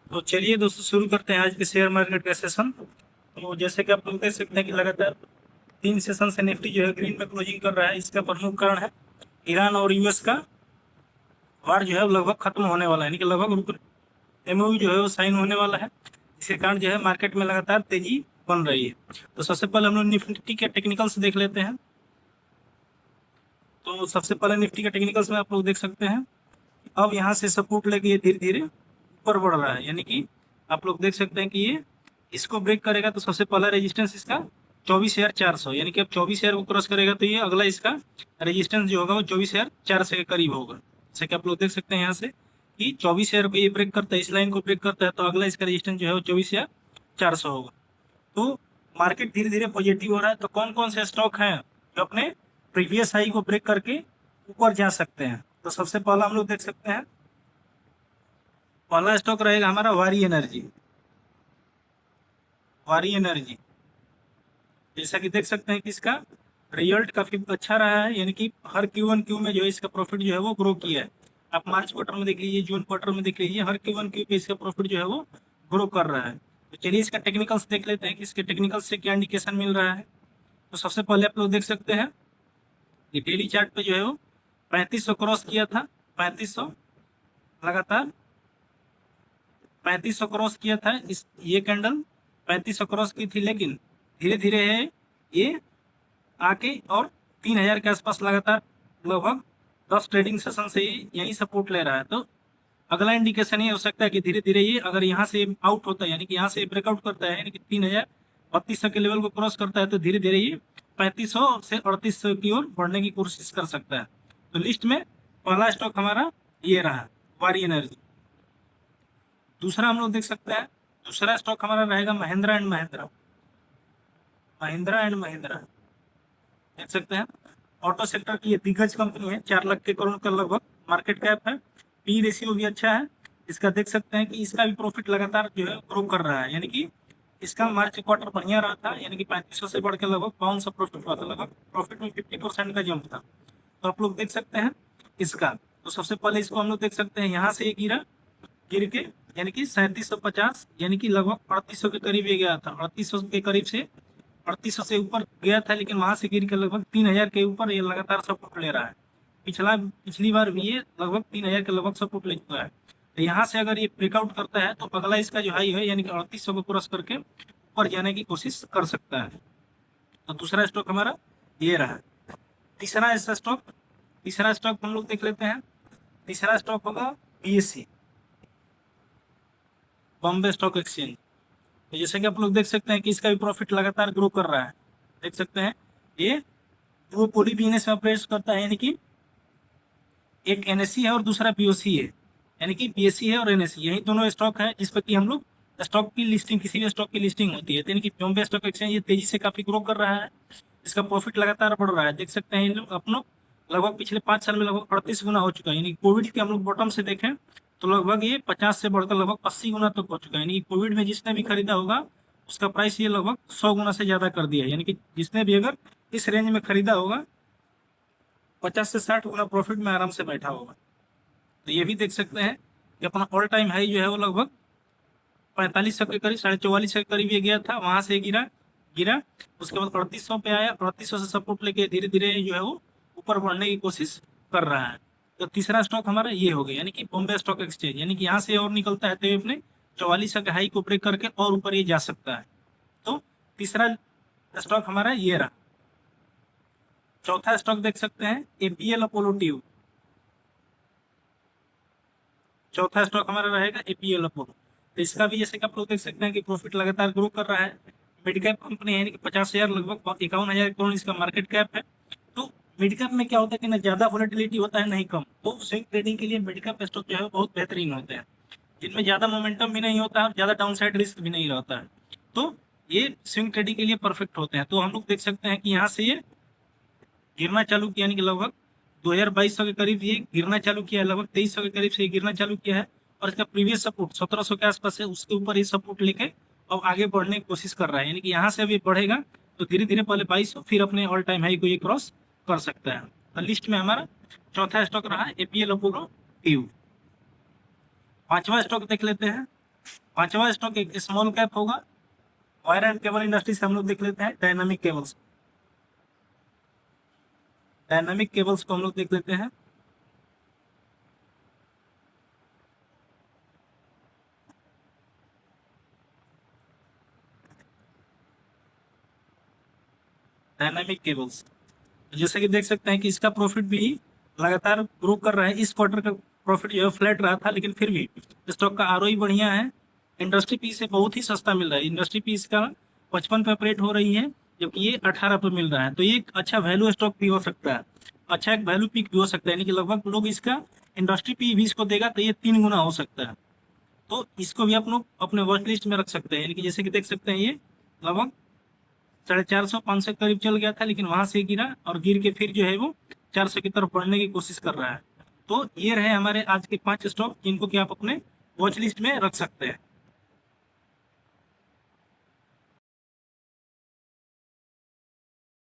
तो चलिए दोस्तों शुरू करते हैं आज के शेयर मार्केट का सेशन। तो जैसे कि आप लोग देख सकते हैं कि लगातार 3 सेशन से निफ्टी जो है ग्रीन में क्लोजिंग कर रहा है। इसका प्रमुख कारण है ईरान और यूएस का वार जो है लगभग खत्म होने वाला है, यानी कि लगभग एमओयू जो है वो साइन होने वाला है। इसके कारण जो है मार्केट में लगातार तेजी बन रही है। तो सबसे पहले हम लोग निफ्टी के टेक्निकल्स देख लेते हैं। तो सबसे पहले निफ्टी के टेक्निकल्स में आप लोग देख सकते हैं अब यहाँ से सपोर्ट लेके ये धीरे धीरे ऊपर बढ़ रहा है, यानी कि आप लोग देख सकते हैं कि ये इसको ब्रेक करेगा तो सबसे पहला रेजिस्टेंस इसका 24,400, यानी कि अब 24,000 को क्रॉस करेगा तो ये अगला इसका रेजिस्टेंस जो होगा वो 24,400 के करीब होगा। जैसे कि आप लोग देख सकते हैं यहाँ से कि 24,000 को ये ब्रेक करता है, इस लाइन को ब्रेक करता है तो अगला इसका रेजिस्टेंस जो है वो 24,400 होगा। तो मार्केट धीरे धीरे पॉजिटिव हो रहा है। तो कौन कौन से स्टॉक हैं जो अपने प्रीवियस हाई को ब्रेक करके ऊपर जा सकते हैं? तो सबसे पहला हम लोग देख सकते हैं, पहला स्टॉक रहेगा हमारा वारी एनर्जी। वारी एनर्जी जैसा कि देख सकते हैं कि इसका रिजल्ट काफी अच्छा रहा है, यानी कि हर Q1Q में जो है इसका प्रॉफिट जो है वो ग्रो किया है। आप मार्च क्वार्टर में देख लीजिए, जून क्वार्टर में देख लीजिए, हर Q1Q पे इसका प्रॉफिट जो है वो ग्रो कर रहा है। तो चलिए इसका टेक्निकल्स देख लेते हैं कि इसके टेक्निकल्स से क्या इंडिकेशन मिल रहा है। तो सबसे पहले आप लोग देख सकते हैं कि डेली चार्ट पे जो है वो 3500 क्रॉस किया था। 3500 लगातार 3500 क्रॉस किया था, इस ये कैंडल 3500 क्रॉस की थी, लेकिन धीरे धीरे है ये आके और 3,000 के आसपास लगातार लगभग 10 ट्रेडिंग सेशन से यही सपोर्ट ले रहा है। तो अगला इंडिकेशन ये हो सकता है कि धीरे धीरे ये अगर यहाँ से आउट होता है, यानी कि यहाँ से ब्रेकआउट करता है, यानी कि 3,032 के लेवल को क्रॉस करता है, तो धीरे धीरे ये 3500 से 3800 की ओर बढ़ने की कोशिश कर सकता है। तो लिस्ट में पहला स्टॉक हमारा ये रहा, वारी एनर्जी। दूसरा हम लोग देख सकते हैं, दूसरा स्टॉक हमारा रहेगा महिंद्रा एंड महिंद्रा। महिंद्रा एंड महिंद्रा देख सकते हैं ऑटो सेक्टर की ये दिग्गज कंपनी है, 4 लाख के करोड़ का लगभग मार्केट कैप है। पी रेशियो भी अच्छा है इसका। देख सकते हैं कि इसका भी प्रॉफिट लगातार जो है ग्रो कर रहा है, यानी कि इसका मार्च क्वार्टर बढ़िया रहा था, यानी कि 3500 से बढ़ के लगभग 500 प्रॉफिट हुआ था, लगभग प्रॉफिट में 50% का जंप था। तो आप लोग देख सकते हैं इसका। तो सबसे पहले इसको हम लोग देख सकते हैं यहाँ से ये गिरा, गिर के यानी कि 3750, यानी कि लगभग 3800 के करीब ये गया था। 3800 के करीब से 3800 से ऊपर गया था, लेकिन वहां से गिर के लगभग 3,000 के ऊपर ये लगातार सपोर्ट ले रहा है। पिछली बार भी ये लगभग 3,000 के लगभग सपोर्ट ले चुका है। तो यहाँ से अगर ये ब्रेकआउट करता है तो अगला इसका जो हाई है, यानी कि 3800 को क्रॉस करके ऊपर जाने की कोशिश कर सकता है। तो दूसरा स्टॉक हमारा ये रहा। तीसरा ऐसा स्टॉक, तीसरा स्टॉक हम लोग देख लेते हैं। तीसरा स्टॉक होगा BSE, बॉम्बे स्टॉक एक्सचेंज। तो जैसे कि आप लोग देख सकते हैं कि इसका भी प्रॉफिट लगातार ग्रो कर रहा है। देख सकते हैं ये वो पोली बिजनेस में ऑपरेट करता है, यानी कि एक NSE है और दूसरा POC है, यानी कि BSE है और NSE, यही दोनों स्टॉक है जिस पर कि हम लोग स्टॉक की लिस्टिंग, किसी भी स्टॉक की लिस्टिंग होती है। तो यानी कि बॉम्बे स्टॉक एक्सचेंज ये तेजी से काफी ग्रो कर रहा है, इसका प्रॉफिट लगातार बढ़ रहा है। देख सकते हैं इन लोग अपनों लगभग पिछले 5 साल में लगभग 38 गुना हो चुका है, यानी कोविड के हम लोग बॉटम से देखें तो लगभग ये 50 से बढ़कर लगभग 80 गुना तक हो चुका है। यानी कोविड में जिसने भी खरीदा होगा उसका प्राइस ये लगभग 100 गुना से ज्यादा कर दिया है, यानी कि जिसने भी अगर इस रेंज में खरीदा होगा 50 से 60 गुना प्रॉफिट में आराम से बैठा होगा। तो ये भी देख सकते हैं कि अपना ऑल टाइम हाई जो है वो लगभग 4500 के करीब, 4450 के करीब ये गया था, वहां से गिरा गिरा उसके बाद 3800 पे आया, 3800 से सपोर्ट लेके धीरे धीरे जो है वो ऊपर बढ़ने की कोशिश कर रहा है। तो तीसरा स्टॉक हमारा ये हो गया, यानी कि बॉम्बे स्टॉक एक्सचेंज, यानी कि यहाँ से और निकलता है तो ये अपने 4400 के हाई को ब्रेक करके और ऊपर ये जा सकता है। तो तीसरा स्टॉक हमारा ये रहा। चौथा स्टॉक देख सकते हैं APL अपोलो ट्यूब। चौथा स्टॉक हमारा रहेगा APL अपोलो। तो इसका भी जैसे कि आप लोग देख सकते हैं कि प्रॉफिट लगातार ग्रो कर रहा है। मिड कैप कंपनी है, यानी कि 50,000 लगभग 51,000 करोड़ इसका मार्केट कैप है। तो मिड कैप में क्या होता है कि ना ज्यादा वोलेटिलिटी होता है, नहीं कम। तो स्विंग ट्रेडिंग के लिए मिड कैप स्टॉक जो है बहुत बेहतरीन होते हैं, जिनमें ज्यादा मोमेंटम भी नहीं होता है, ज्यादा डाउन साइड रिस्क भी नहीं रहता है। तो ये स्विंग ट्रेडिंग के लिए परफेक्ट होते हैं। तो हम लोग देख सकते हैं कि यहाँ से ये गिरना चालू किया, यानी कि लगभग 2200 के करीब ये गिरना चालू किया है, लगभग 2300 के करीब से ये गिरना चालू किया है। और इसका प्रीवियस सपोर्ट 1700 के आसपास है, उसके ऊपर ये सपोर्ट लेके अब आगे बढ़ने की कोशिश कर रहा है, यानी कि यहाँ से अभी बढ़ेगा तो धीरे धीरे पहले 2200 फिर अपने ऑल टाइम हाई को ये क्रॉस कर सकता है। तो लिस्ट में हमारा चौथा स्टॉक रहा APL अपोलो ट्यूब। पांचवा स्टॉक देख लेते हैं, पांचवा स्टॉक एक स्मॉल कैप होगा। वायर एंड केबल इंडस्ट्री से हम लोग देख लेते हैं डायनामिक केबल्स। डायनामिक केबल्स को हम लोग देख लेते हैं। डायनामिक केबल्स जैसे कि देख सकते हैं कि इसका प्रॉफिट भी लगातार ग्रो कर रहा है। इस क्वार्टर का प्रॉफिट जो है फ्लैट रहा था, लेकिन फिर भी स्टॉक का आरओई बढ़िया है। इंडस्ट्री पी से बहुत ही सस्ता मिल रहा है। इंडस्ट्री पी इसका 55 पे ऑपरेट हो रही है, जबकि ये 18 पे मिल रहा है। तो ये एक अच्छा वैल्यू स्टॉक भी हो सकता है, अच्छा एक वैल्यू पिक भी हो सकता है। यानी कि लगभग लोग इसका इंडस्ट्री पी भी इसको देगा तो ये 3 गुना हो सकता है। तो इसको भी आप लोग अपने वॉच लिस्ट में रख सकते हैं। यानी कि जैसे कि देख सकते हैं ये लगभग 450-500 के करीब चल गया था, लेकिन वहां से गिरा और गिर के फिर जो है वो 400 की तरफ बढ़ने की कोशिश कर रहा है। तो ये रहे हमारे आज के 5 स्टॉक जिनको कि आप अपने वॉच लिस्ट में रख सकते हैं।